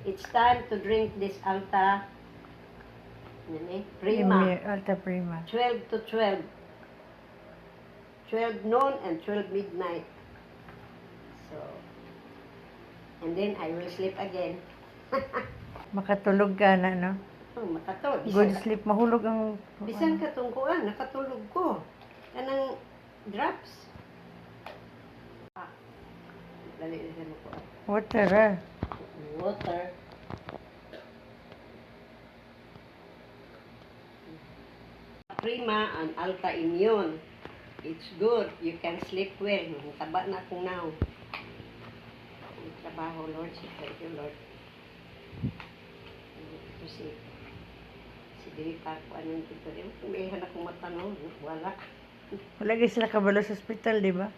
It's time to drink this Alta Prima. Alta Prima. 12 to 12. 12 noon and 12 midnight. So, and then I will sleep again. Makatulog ka na, no? Oh, makatulog. Good sleep. Mahulog ang... Bisan ka tungkuan, nakatulog ko. Kanang drops. Dali mo ko. Water, ah. Water. Prima and Alta Immune. It's good. You can sleep well. Taba na akong now. Trabaho, Lord. Thank you, Lord. Si Dili pa ako anong dito. May ilan akong matanong. Wala. Wala kayo sila kabalo sa hospital, di ba?